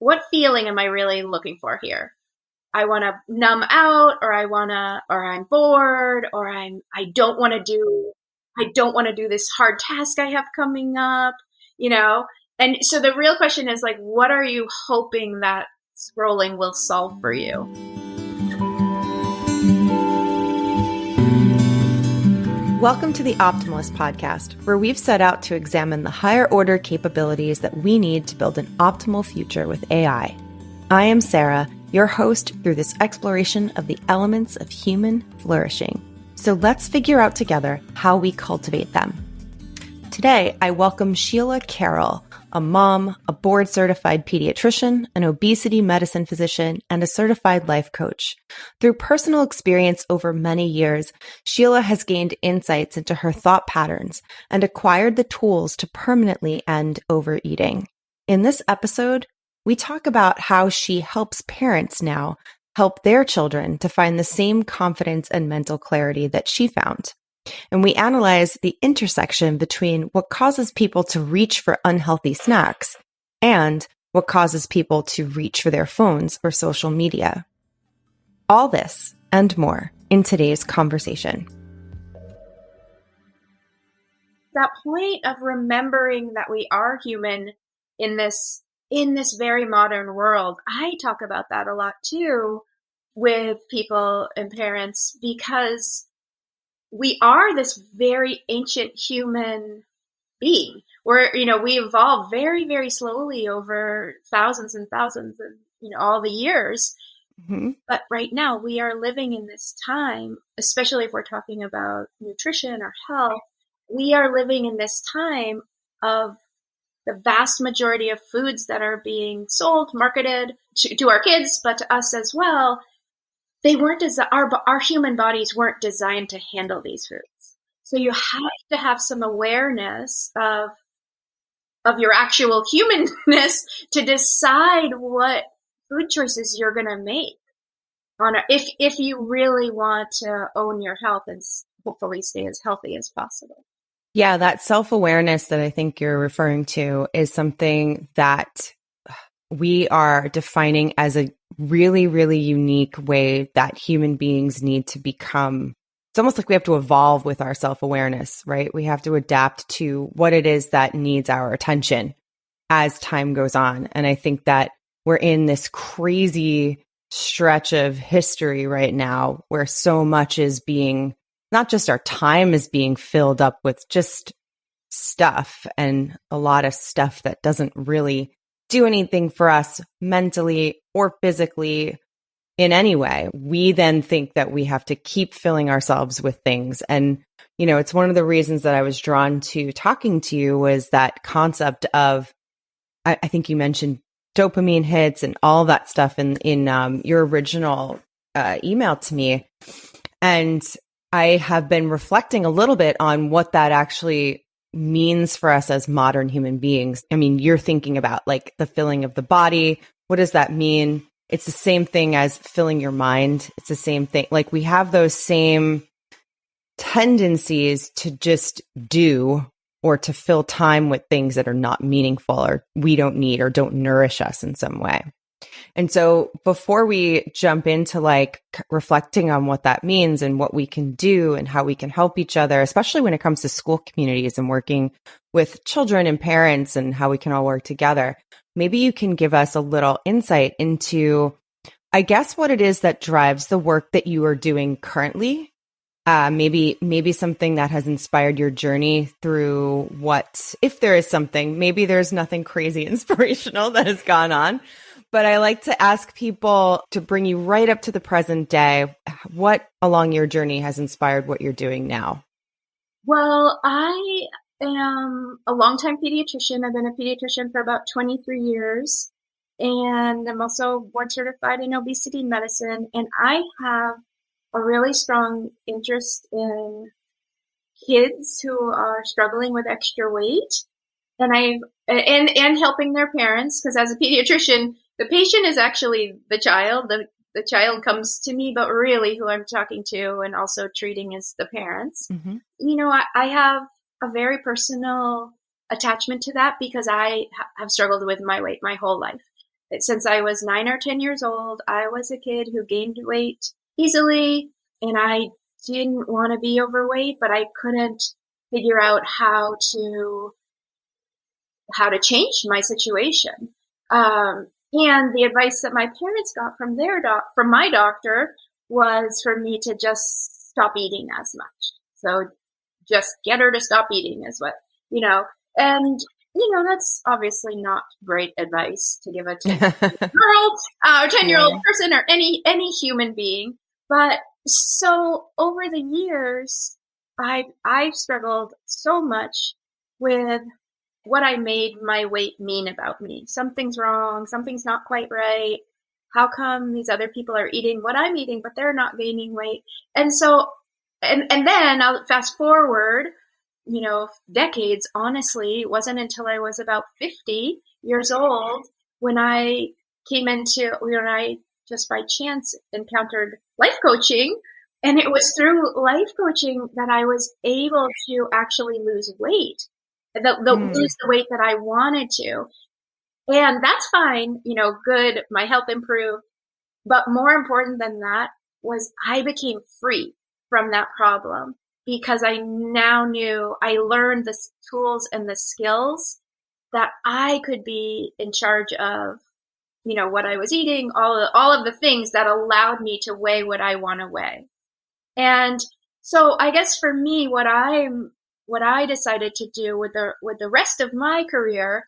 what feeling am I really looking for here? I want to numb out, or I'm bored, or I don't want to do this hard task I have coming up, you know? And so the real question is like, what are you hoping that scrolling will solve for you? Welcome to the Optimalist podcast, where we've set out to examine the higher order capabilities that we need to build an optimal future with AI. I am Sarah, your host through this exploration of the elements of human flourishing. So let's figure out together how we cultivate them. Today, I welcome Sheila Carroll, a mom, a board-certified pediatrician, an obesity medicine physician, and a certified life coach. Through personal experience over many years, Sheila has gained insights into her thought patterns and acquired the tools to permanently end overeating. In this episode, we talk about how she helps parents now help their children to find the same confidence and mental clarity that she found. And we analyze the intersection between what causes people to reach for unhealthy snacks and what causes people to reach for their phones or social media. All this and more in today's conversation. That point of remembering that we are human in this very modern world, I talk about that a lot too with people and parents, because we are this very ancient human being where, we evolve very, very slowly over thousands and thousands of, all the years. Mm-hmm. But right now we are living in this time, especially if we're talking about nutrition or health, we are living in this time of the vast majority of foods that are being sold, marketed to our kids, but to us as well. They weren't our human bodies weren't designed to handle these foods. So you have to have some awareness of your actual humanness to decide what food choices you're going to make if you really want to own your health and hopefully stay as healthy as possible. Yeah, that self-awareness that I think you're referring to is something that we are defining as a really, really unique way that human beings need to become. It's almost like we have to evolve with our self-awareness, right? We have to adapt to what it is that needs our attention as time goes on. And I think that we're in this crazy stretch of history right now where so much is being, not just our time is being filled up with just stuff, and a lot of stuff that doesn't really do anything for us mentally or physically in any way. We then think that we have to keep filling ourselves with things. And, it's one of the reasons that I was drawn to talking to you was that concept of, I think you mentioned dopamine hits and all that stuff in your original email to me. And I have been reflecting a little bit on what that actually means for us as modern human beings. I mean, you're thinking about like the filling of the body. What does that mean? It's the same thing as filling your mind. It's the same thing. Like we have those same tendencies to just do or to fill time with things that are not meaningful or we don't need or don't nourish us in some way. And so before we jump into like reflecting on what that means and what we can do and how we can help each other, especially when it comes to school communities and working with children and parents and how we can all work together, maybe you can give us a little insight into, I guess, what it is that drives the work that you are doing currently. Maybe something that has inspired your journey through what, if there is something, maybe there's nothing crazy inspirational that has gone on. But I like to ask people to bring you right up to the present day. What along your journey has inspired what you're doing now? Well, I am a longtime pediatrician. I've been a pediatrician for about 23 years. And I'm also board certified in obesity medicine. And I have a really strong interest in kids who are struggling with extra weight. And helping their parents, because as a pediatrician, the patient is actually the child. The child comes to me, but really who I'm talking to and also treating is the parents. Mm-hmm. I have a very personal attachment to that because I have struggled with my weight my whole life. since I was 9 or 10 years old, I was a kid who gained weight easily, and I didn't want to be overweight, but I couldn't figure out how to change my situation. And the advice that my parents got from from my doctor was for me to just stop eating as much. So just get her to stop eating is what, and that's obviously not great advice to give a 10-year-old or 10-year-old person or any human being. But so over the years, I've struggled so much with what I made my weight mean about me. Something's wrong. Something's not quite right. How come these other people are eating what I'm eating, but they're not gaining weight? And so, and then I'll fast forward, decades, honestly. It wasn't until I was about 50 years old when I just by chance encountered life coaching. And it was through life coaching that I was able to actually lose weight. Lose the weight that I wanted to. And that's fine, good, my health improved. But more important than that was I became free from that problem because I now knew I learned the tools and the skills that I could be in charge of, what I was eating, all of the things that allowed me to weigh what I want to weigh. And so I guess for me, what I decided to do with the rest of my career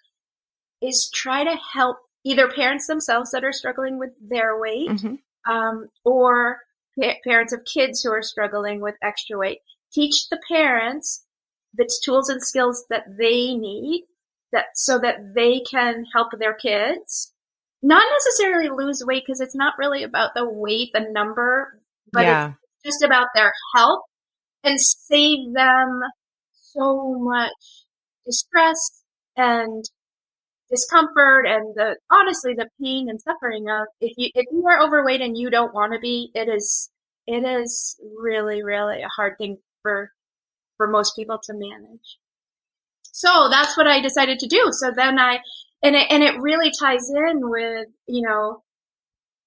is try to help either parents themselves that are struggling with their weight, or parents of kids who are struggling with extra weight. Teach the parents the tools and skills that they need so that they can help their kids. Not necessarily lose weight, because it's not really about the weight, the number, but it's just about their health, and save them so much distress and discomfort and honestly the pain and suffering of if you are overweight and you don't want to be. It is really, really a hard thing for most people to manage. So that's what I decided to do. So then it really ties in with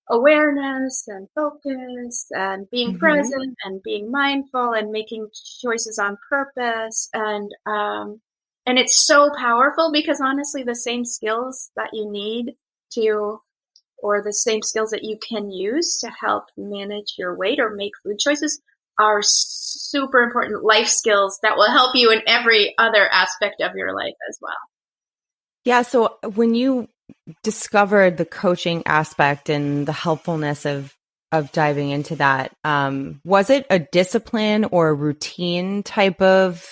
awareness and focus and being present and being mindful and making choices on purpose. And it's so powerful because honestly, the same skills that you need or the same skills that you can use to help manage your weight or make food choices are super important life skills that will help you in every other aspect of your life as well. Yeah. So when you discovered the coaching aspect and the helpfulness of diving into that, was it a discipline or a routine type of,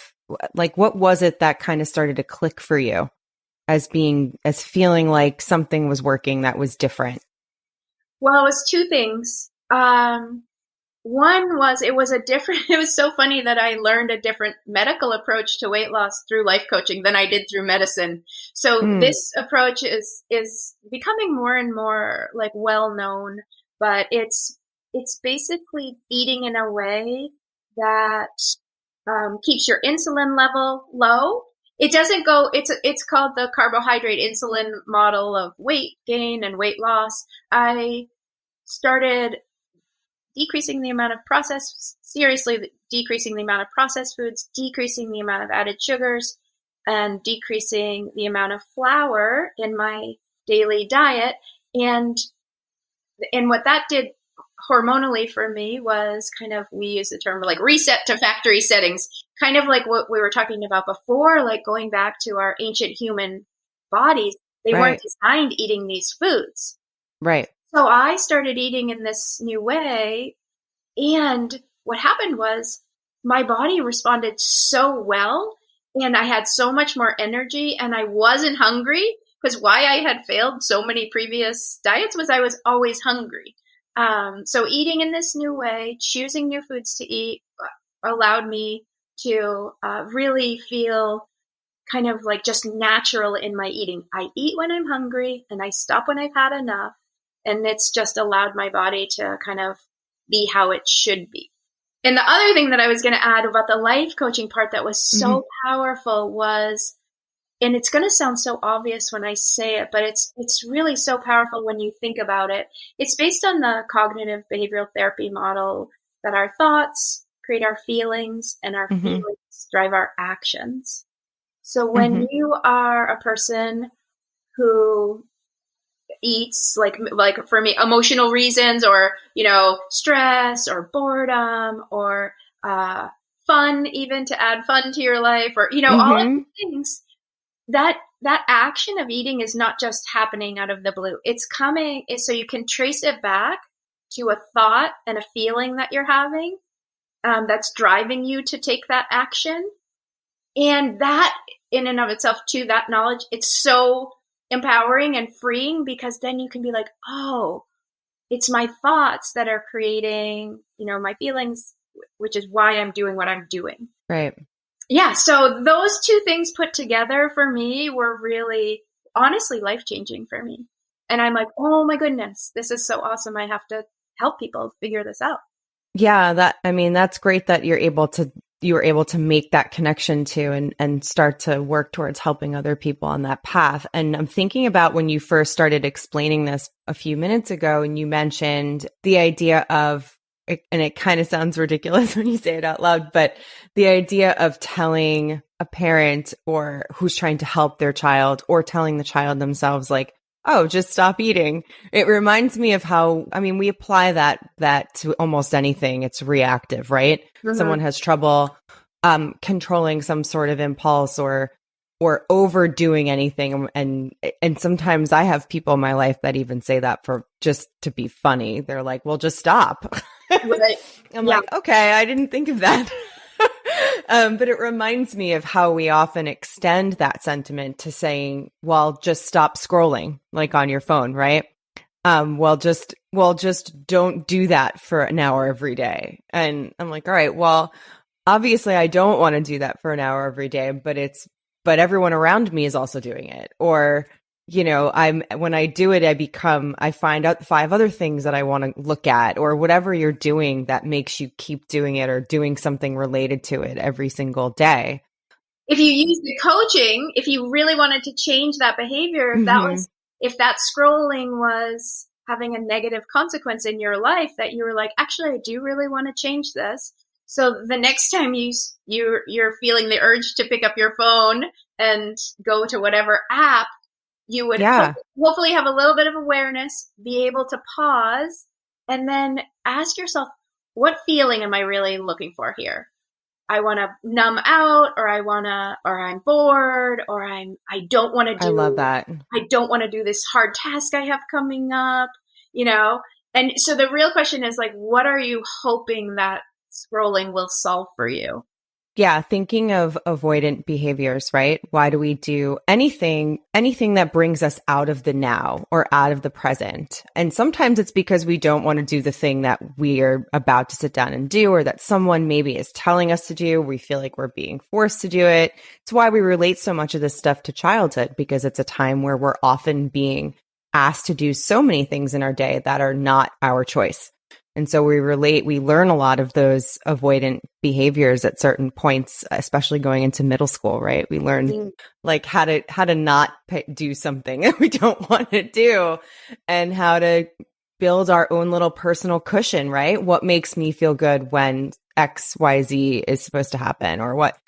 like, what was it that kind of started to click for you as feeling like something was working that was different? Well, it was two things. One was it was so funny that I learned a different medical approach to weight loss through life coaching than I did through medicine. So this approach is becoming more and more like well known, but it's basically eating in a way that keeps your insulin level low. It doesn't go, it's called the carbohydrate insulin model of weight gain and weight loss. I started decreasing the amount of decreasing the amount of processed foods, decreasing the amount of added sugars, and decreasing the amount of flour in my daily diet. And what that did hormonally for me was kind of, we use the term like reset to factory settings, kind of like what we were talking about before, like going back to our ancient human bodies. They weren't designed eating these foods. Right. So I started eating in this new way, and what happened was my body responded so well, and I had so much more energy, and I wasn't hungry, because why I had failed so many previous diets was I was always hungry. So eating in this new way, choosing new foods to eat, allowed me to really feel kind of like just natural in my eating. I eat when I'm hungry, and I stop when I've had enough. And it's just allowed my body to kind of be how it should be. And the other thing that I was going to add about the life coaching part that was so powerful was and it's going to sound so obvious when I say it, but it's really so powerful when you think about it. It's based on the cognitive behavioral therapy model that our thoughts create our feelings and our Mm-hmm. feelings drive our actions. So when Mm-hmm. you are a person who eats like for me emotional reasons, or stress or boredom or fun, even to add fun to your life, or all of Mm-hmm. these things, that action of eating is not just happening out of the blue. It's coming, so you can trace it back to a thought and a feeling that you're having, that's driving you to take that action. And that in and of itself too, that knowledge, it's so empowering and freeing, because then you can be like, oh, it's my thoughts that are creating, my feelings, which is why I'm doing what I'm doing. Right. Yeah, so those two things put together for me were really, honestly, life changing for me. And I'm like, oh my goodness, this is so awesome. I have to help people figure this out. Yeah, I mean, that's great that you were able to make that connection to and start to work towards helping other people on that path. And I'm thinking about when you first started explaining this a few minutes ago, and you mentioned the idea of, and it kind of sounds ridiculous when you say it out loud, but the idea of telling a parent or who's trying to help their child, or telling the child themselves, like, oh, just stop eating. It reminds me of how, I mean, we apply that to almost anything. It's reactive, right? Mm-hmm. Someone has trouble controlling some sort of impulse, or overdoing anything, and sometimes I have people in my life that even say that for just to be funny. They're like, well, just stop. Right. I'm Yeah. like, okay, I didn't think of that. But it reminds me of how we often extend that sentiment to saying, well, just stop scrolling, like on your phone, right? Well, just don't do that for an hour every day. And I'm like, all right, well, obviously I don't want to do that for an hour every day, but everyone around me is also doing it. Or, when I do it, I find out 5 other things that I want to look at, or whatever you're doing that makes you keep doing it, or doing something related to it every single day. If you use the coaching, if you really wanted to change that behavior, Hmm. if that scrolling was having a negative consequence in your life, that you were like, actually, I do really want to change this. So the next time you're feeling the urge to pick up your phone and go to whatever app, you would Yeah, hopefully have a little bit of awareness, be able to pause, and then ask yourself, what feeling am I really looking for here? I want to numb out, or I'm bored, or I don't want to I love do, that. I don't want to do this hard task I have coming up, you know? And so the real question is like, what are you hoping that scrolling will solve for you? Yeah, thinking of avoidant behaviors, right? Why do we do anything that brings us out of the now or out of the present? And sometimes it's because we don't want to do the thing that we are about to sit down and do, or that someone maybe is telling us to do. We feel like we're being forced to do it. It's why we relate so much of this stuff to childhood, because it's a time where we're often being asked to do so many things in our day that are not our choice. And so we learn a lot of those avoidant behaviors at certain points, especially going into middle school, right? We learn Mm. like how to not do something that we don't want to do, and how to build our own little personal cushion, right? What makes me feel good when XYZ is supposed to happen, or what?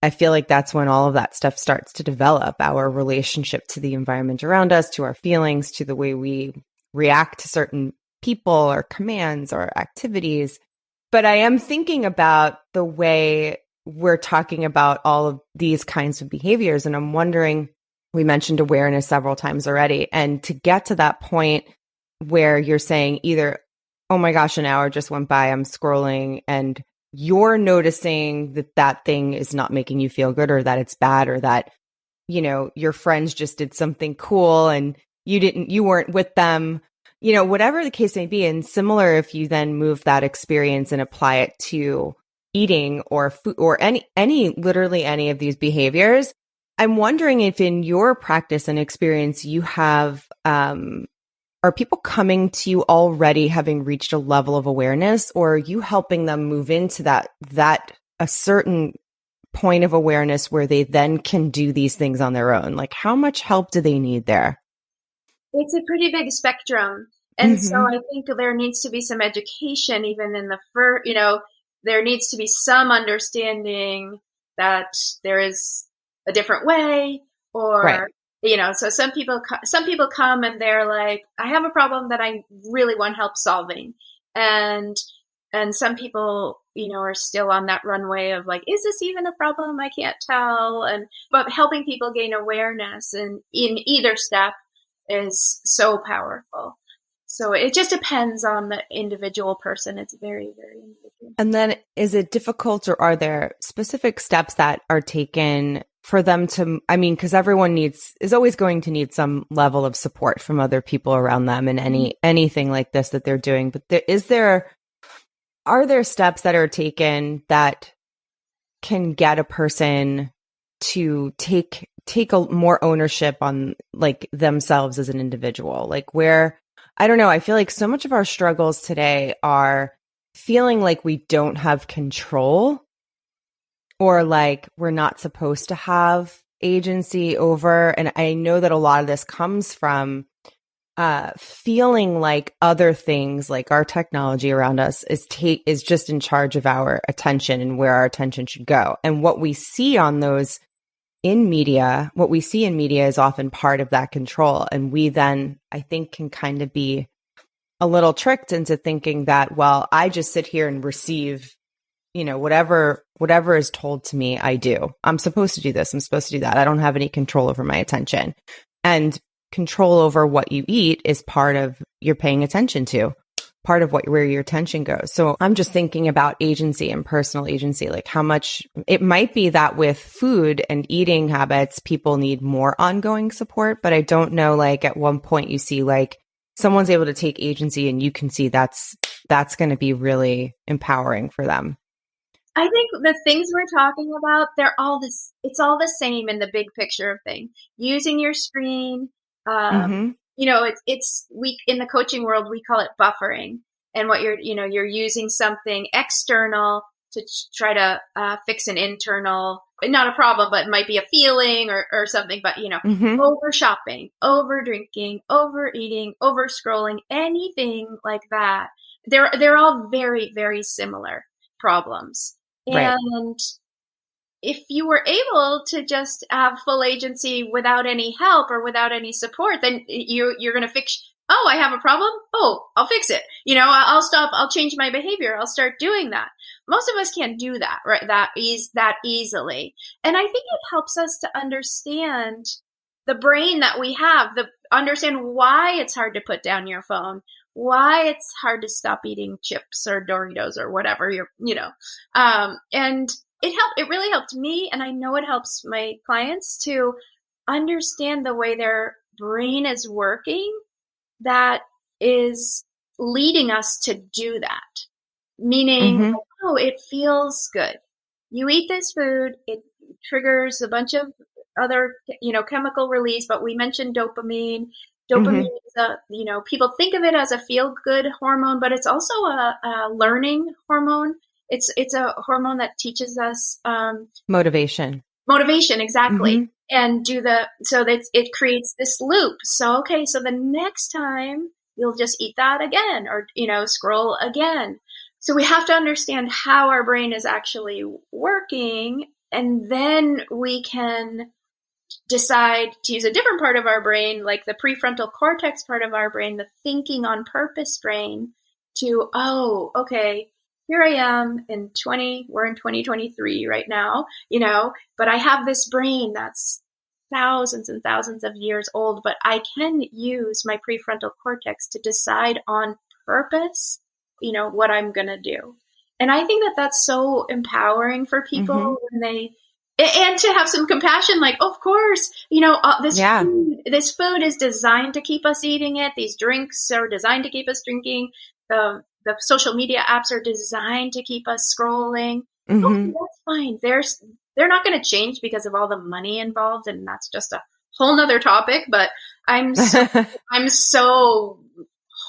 I feel like that's when all of that stuff starts to develop, our relationship to the environment around us, to our feelings, to the way we react to certain people or commands or activities. But I am thinking about the way we're talking about all of these kinds of behaviors. And I'm wondering, we mentioned awareness several times already. And to get to that point where you're saying either, oh my gosh, an hour just went by, I'm scrolling, and you're noticing that that thing is not making you feel good, or that it's bad, or that, your friends just did something cool and you weren't with them, whatever the case may be. And similar, if you then move that experience and apply it to eating or food or literally any of these behaviors, I'm wondering if in your practice and experience you have, are people coming to you already having reached a level of awareness, or are you helping them move into that a certain point of awareness where they then can do these things on their own? Like, how much help do they need there? It's a pretty big spectrum. And so Mm-hmm. I think there needs to be some education, even in the first, there needs to be some understanding that there is a different way, Right. or, so some people come and they're like, I have a problem that I really want help solving. And, and some people, are still on that runway of like, is this even a problem? I can't tell. But helping people gain awareness and in either step is so powerful. So it just depends on the individual person. It's very, very individual. And then is it difficult, or are there specific steps that are taken for them to, I mean, because everyone is always going to need some level of support from other people around them in anything like this that they're doing. But are there steps that are taken that can get a person to take more ownership on like themselves as an individual? Like, where, I don't know, I feel like so much of our struggles today are feeling like we don't have control, or like we're not supposed to have agency over. And I know that a lot of this comes from feeling like other things, like our technology around us is just in charge of our attention and where our attention should go. And what we see in media is often part of that control. And we then, I think, can kind of be a little tricked into thinking that, well, I just sit here and receive, whatever is told to me, I do. I'm supposed to do this. I'm supposed to do that. I don't have any control over my attention. And control over what you eat is part of you're paying attention to, part of where your attention goes. So I'm just thinking about agency and personal agency, like how much it might be that with food and eating habits, people need more ongoing support. But I don't know, like at one point you see like someone's able to take agency and you can see that's going to be really empowering for them. I think the things we're talking about, it's all the same in the big picture of things. Using your screen, Mm-hmm. we in the coaching world, we call it buffering. And what you're using something external to try to fix an internal, not a problem, but it might be a feeling or something. But, Mm-hmm. over shopping, over drinking, overeating, over scrolling, anything like that. They're all very, very similar problems. Right. And if you were able to just have full agency without any help or without any support, then you're going to fix. Oh, I have a problem. Oh, I'll fix it. I'll stop. I'll change my behavior. I'll start doing that. Most of us can't do that, right? That easily. And I think it helps us to understand the brain that we have, understand why it's hard to put down your phone, why it's hard to stop eating chips or Doritos or whatever and it really helped me, and I know it helps my clients to understand the way their brain is working that is leading us to do that. Meaning, Mm-hmm. oh, it feels good. You eat this food, it triggers a bunch of other, chemical release, but we mentioned dopamine. Dopamine Mm-hmm. is people think of it as a feel good hormone, but it's also a learning hormone. It's a hormone that teaches us Motivation. motivation, exactly. Mm-hmm. And so that it creates this loop. So, okay, so the next time you'll just eat that again or, scroll again. So we have to understand how our brain is actually working, and then we can decide to use a different part of our brain, like the prefrontal cortex part of our brain, the thinking on purpose brain, to, oh, okay, here I am we're in 2023 right now, but I have this brain that's thousands and thousands of years old, but I can use my prefrontal cortex to decide on purpose, what I'm going to do. And I think that that's so empowering for Mm-hmm. people and to have some compassion, like, of course, Yeah. this food is designed to keep us eating it. These drinks are designed to keep us drinking. The social media apps are designed to keep us scrolling. Mm-hmm. Okay, that's fine. They're not going to change because of all the money involved, and that's just a whole nother topic. But I'm so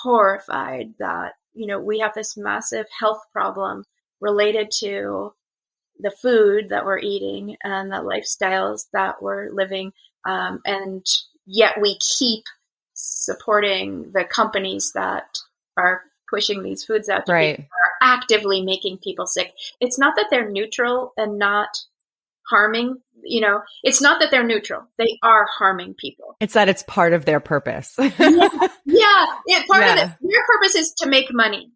horrified that we have this massive health problem related to the food that we're eating and the lifestyles that we're living. And yet we keep supporting the companies that are pushing these foods out to people, Right. are actively making people sick. It's not that they're neutral and not harming, it's not that they're neutral. They are harming people. It's that it's part of their purpose. Yeah. Yeah. Part of Yeah. their purpose is to make money.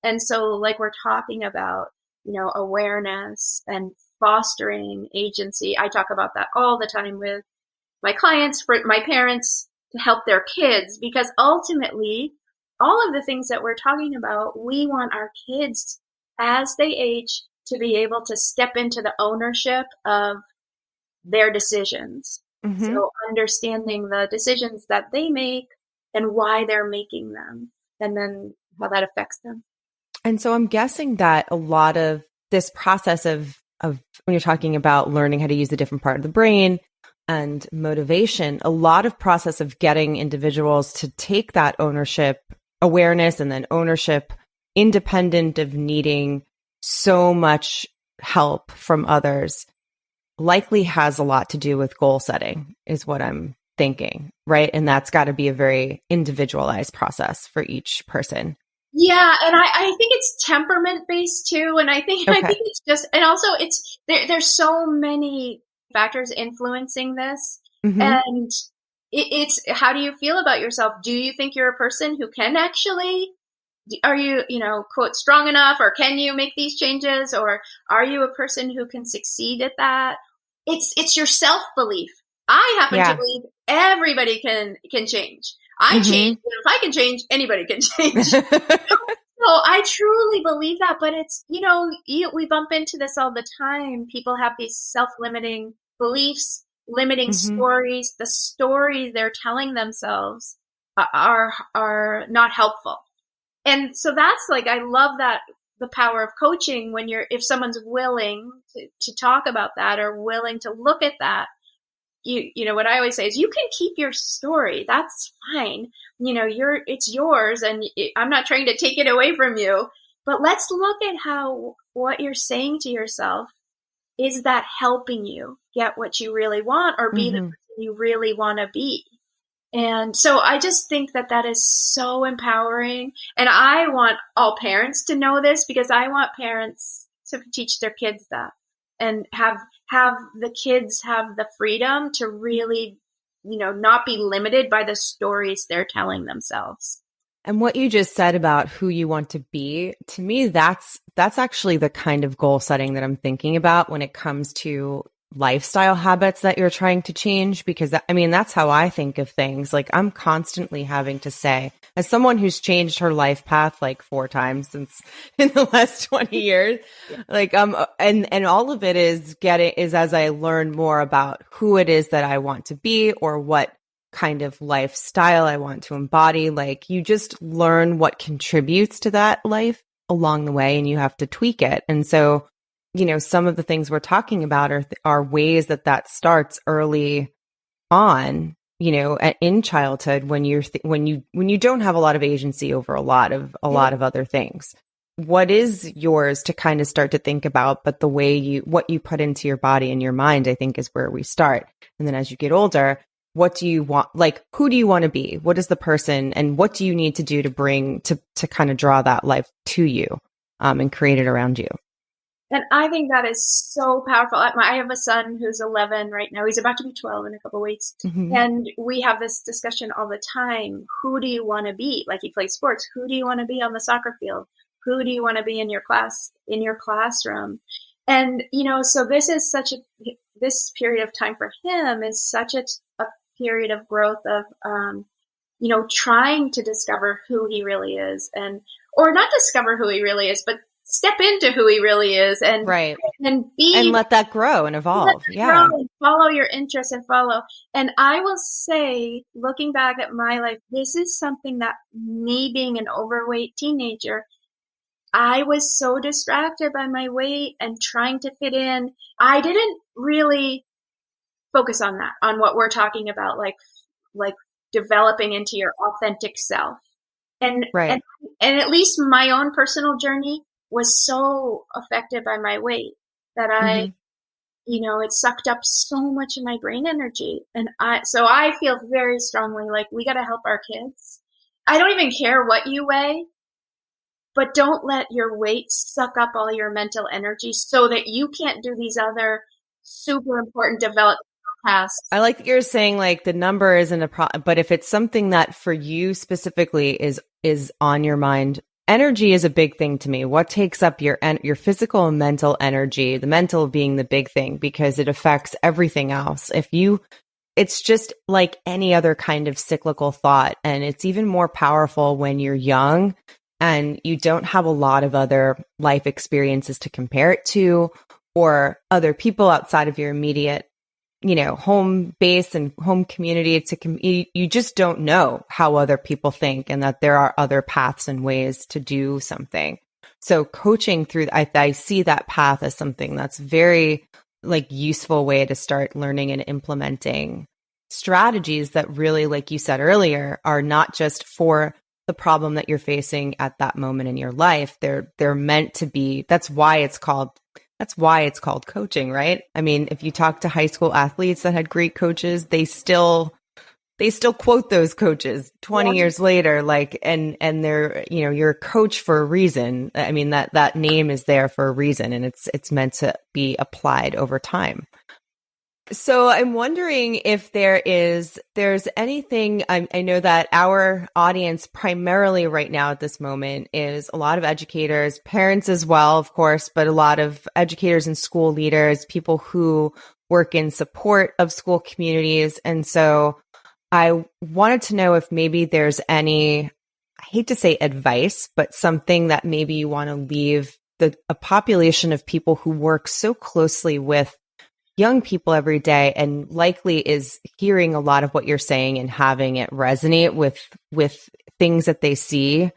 And so, like we're talking about, awareness and fostering agency. I talk about that all the time with my clients, for my parents, to help their kids, because ultimately, all of the things that we're talking about, we want our kids, as they age, to be able to step into the ownership of their decisions. Hmm. So understanding the decisions that they make and why they're making them, and then how that affects them. And so I'm guessing that a lot of this process of when you're talking about learning how to use a different part of the brain and motivation, a lot of process of getting individuals to take that ownership, awareness, and then ownership, independent of needing so much help from others, likely has a lot to do with goal setting, is what I'm thinking, right? And that's got to be a very individualized process for each person. Yeah, and I think it's temperament based too, and I think Okay. it's just, and also there's so many factors influencing this, Hmm. and it's how do you feel about yourself? Do you think you're a person who can actually, are you, quote, strong enough, or can you make these changes, or are you a person who can succeed at that? It's your self belief. I happen to Yeah. believe everybody can change. I change. Hmm. If I can change, anybody can change. So I truly believe that, but it's, we bump into this all the time. People have these self-limiting beliefs, limiting Hmm. stories. The stories they're telling themselves are not helpful. And so that's like, I love that, the power of coaching, when if someone's willing to talk about that, or willing to look at that. What I always say is, you can keep your story. That's fine. It's yours, and I'm not trying to take it away from you, but let's look at how what you're saying to yourself, is that helping you get what you really want, or be the Hmm. person you really want to be. And so I just think that that is so empowering. And I want all parents to know this, because I want parents to teach their kids that, and have the kids have the freedom to really, not be limited by the stories they're telling themselves. And what you just said about who you want to be, to me, that's actually the kind of goal setting that I'm thinking about when it comes to lifestyle habits that you're trying to change. Because I mean, that's how I think of things. Like, I'm constantly having to say, as someone who's changed her life path like 4 times since in the last 20 years, Yeah. like, and all of it is as I learn more about who it is that I want to be, or what kind of lifestyle I want to embody. Like, you just learn what contributes to that life along the way, and you have to tweak it. And so, some of the things we're talking about are ways that starts early on, in childhood, when you don't have a lot of agency over a lot of other things. What is yours to kind of start to think about, but the way what you put into your body and your mind, I think, is where we start. And then as you get older, what do you want? Like, who do you want to be? What is the person, and what do you need to do to bring to kind of draw that life to you, and create it around you? And I think that is so powerful. I have a son who's 11 right now. He's about to be 12 in a couple of weeks. Hmm. And we have this discussion all the time. Who do you want to be? Like, he plays sports. Who do you want to be on the soccer field? Who do you want to be in your classroom? And, so this period of time for him is such a period of growth, of, trying to discover who he really is, or not discover who he really is, but step into who he really is, and Right. And be, let that grow and let evolve. it grow, Yeah. and follow your interests, and follow. And I will say, looking back at my life, this is something that, me being an overweight teenager, I was so distracted by my weight and trying to fit in. I didn't really focus on that, on what we're talking about, like developing into your authentic self. And and Right. and at least my own personal journey was so affected by my weight. that Mm-hmm. it sucked up so much of my brain energy. And so I feel very strongly like we got to help our kids. I don't even care what you weigh, but don't let your weight suck up all your mental energy so that you can't do these other super important developmental tasks. I like that you're saying like the number isn't a problem, but if it's something that for you specifically is on your mind, energy is a big thing to me. What takes up your physical and mental energy, the mental being the big thing because it affects everything else. It's just like any other kind of cyclical thought, and it's even more powerful when you're young and you don't have a lot of other life experiences to compare it to or other people outside of your immediate home base and home community you just don't know how other people think and that there are other paths and ways to do something. So coaching through, I see that path as something that's very like useful way to start learning and implementing strategies that really, like you said earlier, are not just for the problem that you're facing at that moment in your life. They're meant to be, that's why it's called coaching, right? I mean, if you talk to high school athletes that had great coaches, they still quote those coaches 20 Yeah. years later, like, and they're, you're a coach for a reason. I mean, that name is there for a reason and it's meant to be applied over time. So I'm wondering if there's anything, I know that our audience primarily right now at this moment is a lot of educators, parents as well, of course, but a lot of educators and school leaders, people who work in support of school communities. And so I wanted to know if maybe there's any, I hate to say advice, but something that maybe you want to leave a population of people who work so closely with young people every day and likely is hearing a lot of what you're saying and having it resonate with things that they see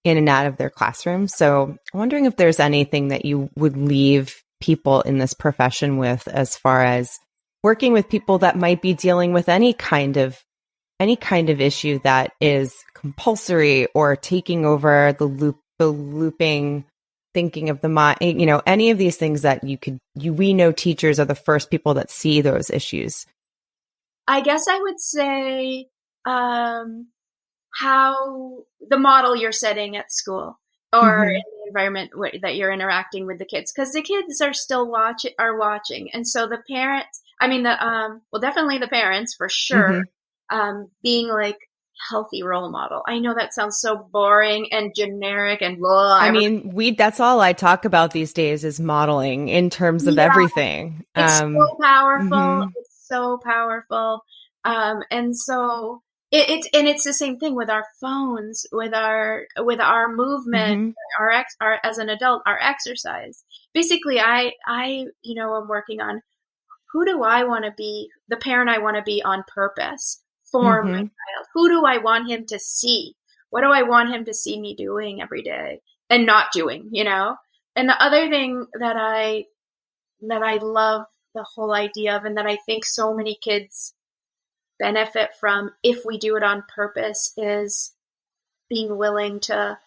in and out of their classroom. So I'm wondering if there's anything that you would leave people in this profession with as far as working with people that might be dealing with any kind of issue that is compulsory or taking over the looping thinking of the mind, any of these things that we know teachers are the first people that see those issues. I guess I would say how the model you're setting at school or in the environment that you're interacting with the kids, because the kids are still watching, and so the parents, definitely the parents for sure, being like healthy role model. I know that sounds so boring and generic and blah. I mean, that's all I talk about these days is modeling in terms of everything. It's so powerful. It's so powerful. And so it's the same thing with our phones, with our movement, our as an adult, our exercise. Basically, I am working on who do I want to be, the parent I want to be on purpose for my child. Who do I want him to see? What do I want him to see me doing every day and not doing, And the other thing that I love the whole idea of, and that I think so many kids benefit from if we do it on purpose, is being willing to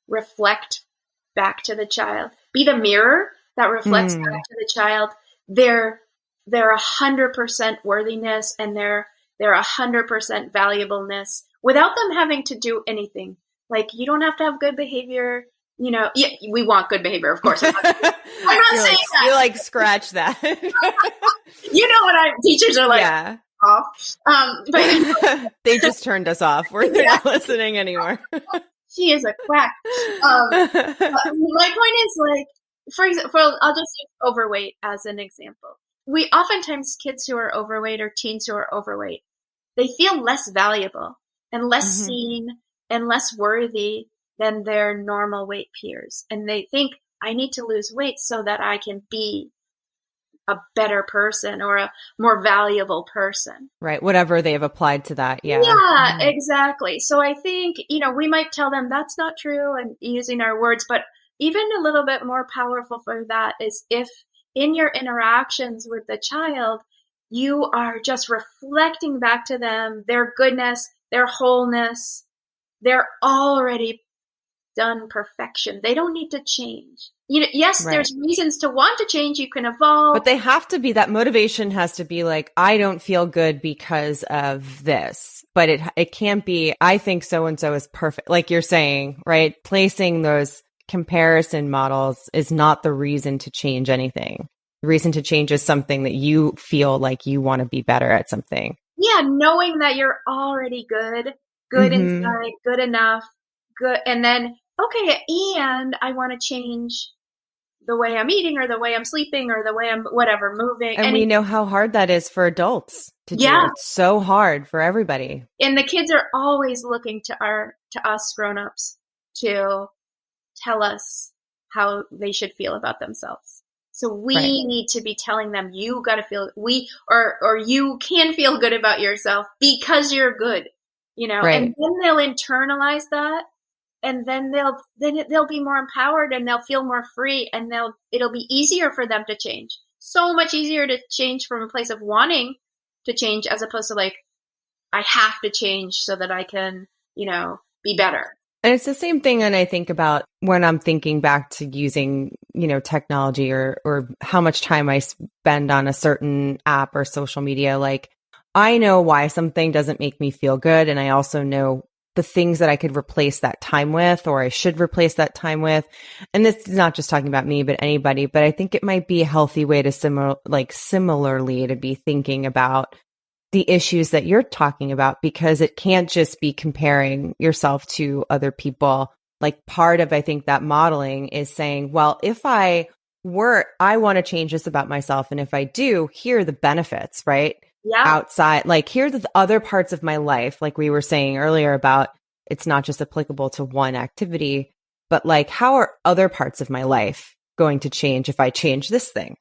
reflect back to the child, be the mirror that reflects back to the child their 100% worthiness and their 100% valuableness without them having to do anything. Like, you don't have to have good behavior. Yeah, we want good behavior, of course. I'm not saying that. You're like, scratch that. Teachers are like, yeah. Off. But they just turned us off. They're not listening anymore. She is a quack. My point is, like, for example, I'll just use overweight as an example. We oftentimes, kids who are overweight or teens who are overweight, they feel less valuable and less seen and less worthy than their normal weight peers. And they think, I need to lose weight so that I can be a better person or a more valuable person. Right. Whatever they have applied to that. Yeah. Yeah, exactly. So I think, we might tell them that's not true and using our words, but even a little bit more powerful for that is if in your interactions with the child, you are just reflecting back to them their goodness, their wholeness. They're already done perfection. They don't need to change. Yes, Right. there's reasons to want to change. You can evolve. But they have to be, that motivation has to be like, I don't feel good because of this. But it can't be, I think so and so is perfect. Like you're saying, right? Placing those comparison models is not the reason to change anything. The reason to change is something that you feel like you want to be better at something. Yeah, knowing that you're already good inside, good enough, good. And then, okay, and I want to change the way I'm eating or the way I'm sleeping or the way I'm whatever moving. And we know how hard that is for adults to do. It's so hard for everybody. And the kids are always looking to us grown-ups to tell us how they should feel about themselves. So we need to be telling them, you got to feel or you can feel good about yourself because you're good, and then they'll internalize that. And then they'll be more empowered and they'll feel more free and it'll be easier for them to change. So much easier to change from a place of wanting to change as opposed to like, I have to change so that I can, be better. And it's the same thing. And I think about when I'm thinking back to using, technology or how much time I spend on a certain app or social media. Like I know why something doesn't make me feel good. And I also know the things that I could replace that time with, or I should replace that time with. And this is not just talking about me, but anybody, but I think it might be a healthy way to similarly to be thinking about the issues that you're talking about, because it can't just be comparing yourself to other people. Like part of, I think, that modeling is saying, well, if I want to change this about myself. And if I do, here are the benefits, right? Yeah. Outside, like here are the other parts of my life, like we were saying earlier about it's not just applicable to one activity, but like how are other parts of my life going to change if I change this thing?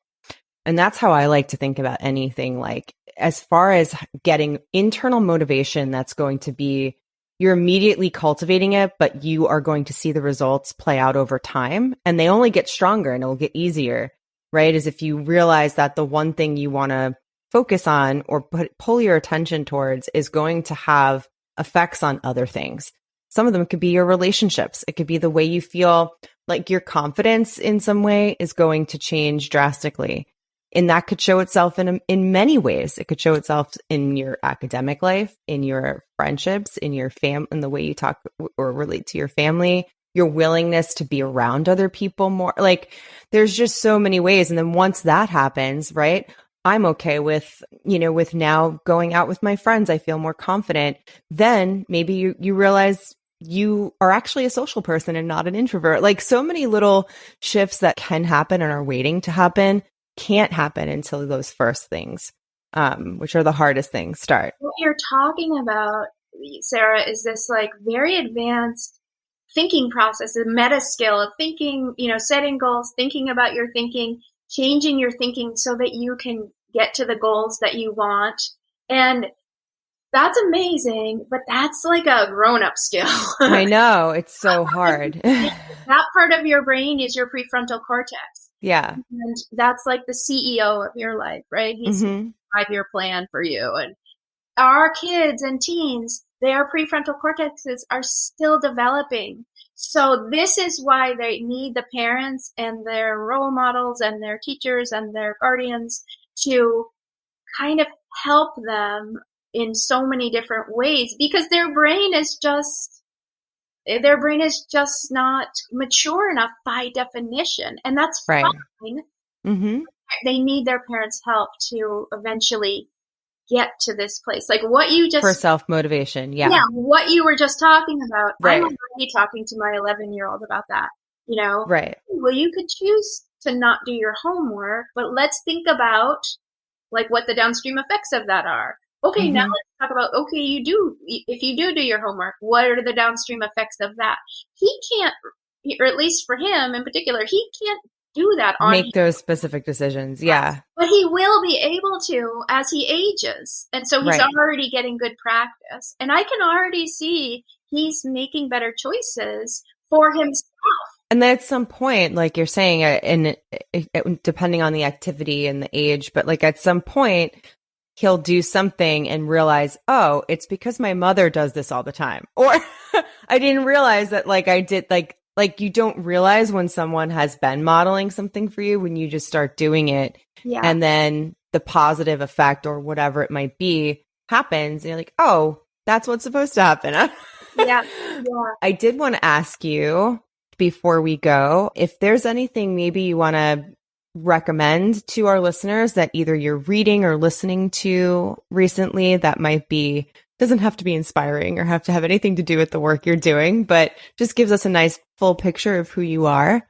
And that's how I like to think about anything, like as far as getting internal motivation that's going to be, you're immediately cultivating it, but you are going to see the results play out over time and they only get stronger and it'll get easier, right? As if you realize that the one thing you want to focus on or pull your attention towards is going to have effects on other things. Some of them could be your relationships. It could be the way you feel, like your confidence in some way is going to change drastically. And that could show itself in many ways. It could show itself in your academic life, in your friendships, in your in the way you talk or relate to your family, your willingness to be around other people more. Like there's just so many ways. And then once that happens, right? I'm okay with, with now going out with my friends. I feel more confident. Then maybe you realize you are actually a social person and not an introvert. Like so many little shifts that can happen and are waiting to happen can't happen until those first things, which are the hardest things, start. What you're talking about, Sarah, is this like very advanced thinking process, a meta skill of thinking, setting goals, thinking about your thinking, changing your thinking so that you can get to the goals that you want. And that's amazing, but that's like a grown-up skill. I know. It's so hard. That part of your brain is your prefrontal cortex. Yeah. And that's like the CEO of your life, right? He's a 5-year plan for you. And our kids and teens, their prefrontal cortexes are still developing. So this is why they need the parents and their role models and their teachers and their guardians to kind of help them in so many different ways, because their brain is just not mature enough by definition. And that's right. Fine. Mm-hmm. They need their parents' help to eventually get to this place. Like what you just... For self-motivation, yeah. Yeah, what you were just talking about. Right. I'm already talking to my 11-year-old about that, Right. Well, you could choose to not do your homework, but let's think about like what the downstream effects of that are. Okay, now let's talk about, if you do your homework, what are the downstream effects of that? He can't, or at least for him in particular, he can't do that on make those specific decisions. Yeah. But he will be able to as he ages. And so he's already getting good practice. And I can already see he's making better choices for himself. And then at some point, like you're saying, and depending on the activity and the age, but like at some point, he'll do something and realize, oh, it's because my mother does this all the time. Or I didn't realize that like I did, like like you don't realize when someone has been modeling something for you when you just start doing it. Yeah. And then the positive effect or whatever it might be happens. And you're like, oh, that's what's supposed to happen. Yeah. Yeah. I did want to ask you before we go, if there's anything maybe you want to recommend to our listeners that either you're reading or listening to recently that might be, doesn't have to be inspiring or have to have anything to do with the work you're doing, but just gives us a nice full picture of who you are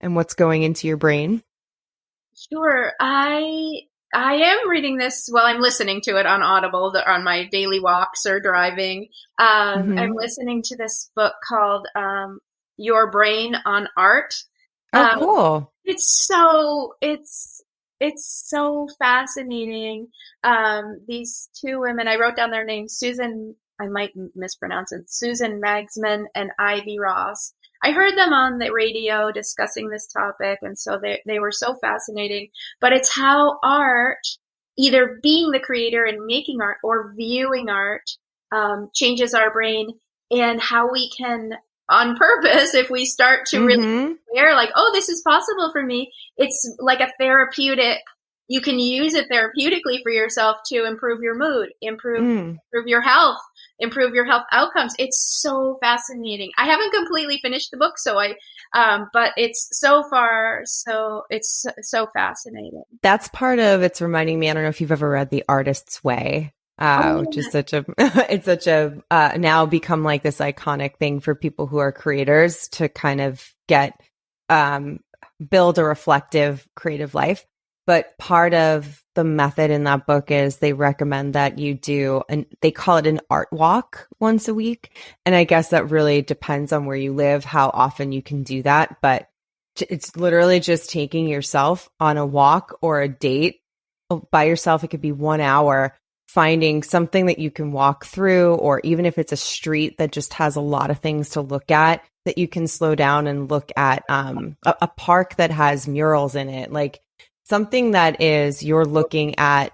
and what's going into your brain. Sure. I am reading this, well, I'm listening to it on Audible on my daily walks or driving. I'm listening to this book called Your Brain on Art. Oh, cool. It's so fascinating. These two women, I wrote down their names, Susan, I might mispronounce it, Susan Magsman and Ivy Ross. I heard them on the radio discussing this topic, and so they were so fascinating. But it's how art, either being the creator and making art or viewing art, changes our brain, and how we can, on purpose, if we start to really aware, like, oh, this is possible for me. It's like a therapeutic. You can use it therapeutically for yourself to improve your mood, improve your health, improve your health outcomes. It's so fascinating. I haven't completely finished the book, but it's so far, it's so fascinating. That's part of, it's reminding me, I don't know if you've ever read The Artist's Way. Which is it's such a, now become like this iconic thing for people who are creators to kind of build a reflective, creative life. But part of the method in that book is they recommend that you do, and they call it an art walk once a week. And I guess that really depends on where you live, how often you can do that. But it's literally just taking yourself on a walk or a date by yourself. It could be 1 hour, finding something that you can walk through, or even if it's a street that just has a lot of things to look at, that you can slow down and look at a park that has murals in it, like something that is, you're looking at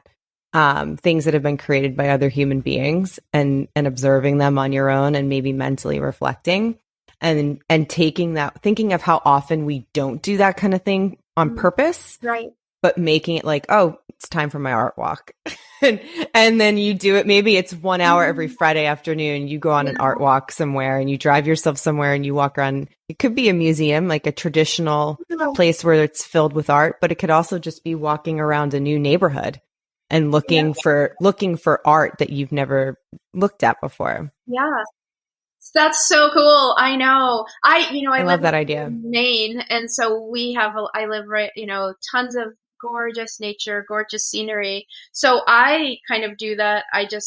things that have been created by other human beings and observing them on your own and maybe mentally reflecting and taking that, thinking of how often we don't do that kind of thing on purpose. Right. But making it like, oh, it's time for my art walk. and then you do it. Maybe it's 1 hour every Friday afternoon. You go on an art walk somewhere and you drive yourself somewhere and you walk around. It could be a museum, like a traditional place where it's filled with art, but it could also just be walking around a new neighborhood and looking for art that you've never looked at before. Yeah. That's so cool. I know. I love that idea. In Maine, and so I live right, tons of gorgeous nature, gorgeous scenery. So I kind of do that. I do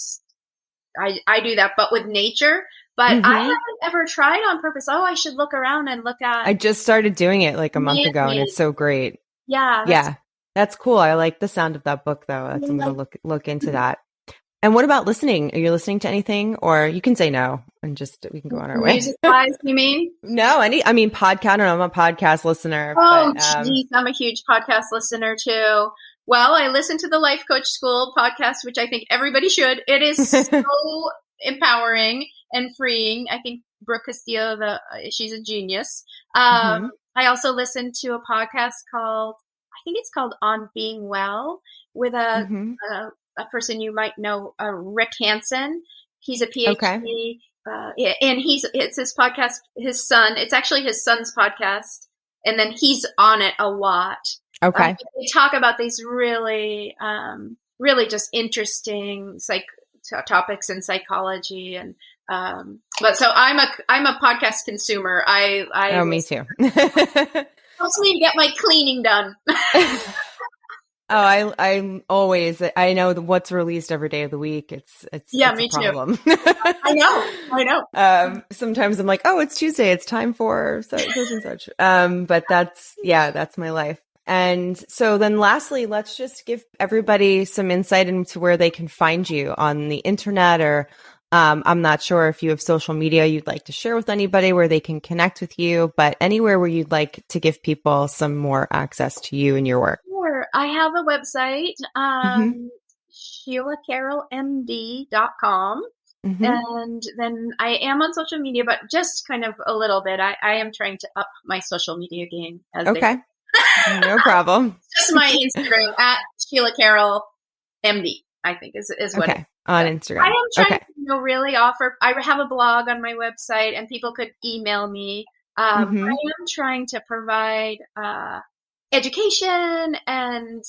that, but with nature. But I haven't ever tried on purpose. Oh, I should look around and look at. I just started doing it like a month ago, and it's so great. Yeah. That's cool. I like the sound of that book, though. I'm going to look into that. And what about listening? Are you listening to anything, or you can say no and just we can go on our way? Music-wise, you mean? No, podcast. I don't know. I'm a podcast listener. Oh, geez, I'm a huge podcast listener too. Well, I listen to the Life Coach School podcast, which I think everybody should. It is so empowering and freeing. I think Brooke Castillo, she's a genius. I also listen to a podcast called On Being Well with a person you might know, Rick Hansen. He's a PhD, and it's his podcast. It's actually his son's podcast, and then he's on it a lot. Okay, they talk about these really, really just interesting topics in psychology, and but so I'm a podcast consumer. Me too. Helps me to get my cleaning done. Oh, I know what's released every day of the week. It's me a problem. Too. I know. Sometimes I'm like, oh, it's Tuesday. It's time for such and such. But that's my life. And so then lastly, let's just give everybody some insight into where they can find you on the internet, or I'm not sure if you have social media you'd like to share with anybody where they can connect with you, but anywhere where you'd like to give people some more access to you and your work. Sure. I have a website, SheilaCarrollMD.com. And then I am on social media, but just kind of a little bit. I am trying to up my social media game. Okay. No problem. Just my Instagram at Sheila Carroll MD, I think is what okay. On Instagram. I am trying to really offer, I have a blog on my website and people could email me. I am trying to provide education and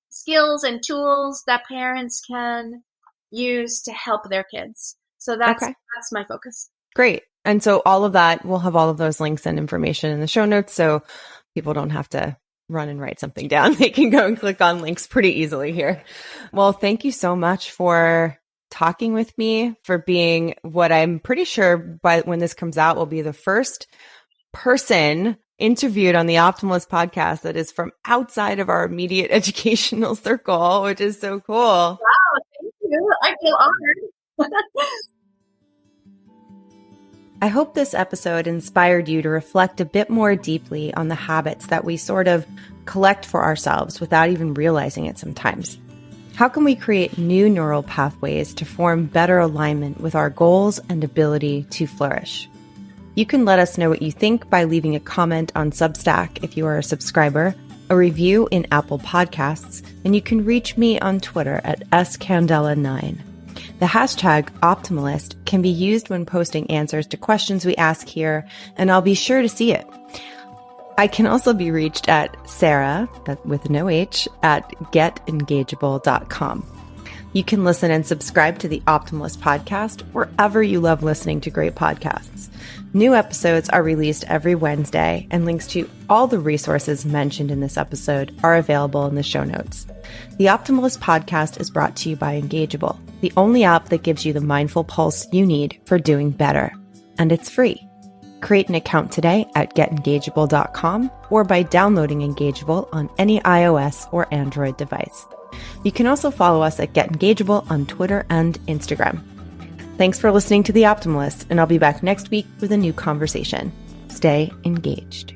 skills and tools that parents can use to help their kids. So that's my focus. Great. And so all of that, we'll have all of those links and information in the show notes so people don't have to run and write something down. They can go and click on links pretty easily here. Well, thank you so much for talking with me, for being what I'm pretty sure by when this comes out will be the first person interviewed on the Optimalist podcast that is from outside of our immediate educational circle, which is so cool. Wow, thank you. I feel honored. I hope this episode inspired you to reflect a bit more deeply on the habits that we sort of collect for ourselves without even realizing it sometimes. How can we create new neural pathways to form better alignment with our goals and ability to flourish? You can let us know what you think by leaving a comment on Substack if you are a subscriber, a review in Apple Podcasts, and you can reach me on Twitter at scandela9. The hashtag Optimalist can be used when posting answers to questions we ask here, and I'll be sure to see it. I can also be reached at Sarah, with no H, at getengageable.com. You can listen and subscribe to the Optimalist podcast wherever you love listening to great podcasts. New episodes are released every Wednesday, and links to all the resources mentioned in this episode are available in the show notes. The Optimalist podcast is brought to you by Engageable, the only app that gives you the mindful pulse you need for doing better. And it's free. Create an account today at getengageable.com or by downloading Engageable on any iOS or Android device. You can also follow us at Get Engageable on Twitter and Instagram. Thanks for listening to The Optimalist, and I'll be back next week with a new conversation. Stay engaged.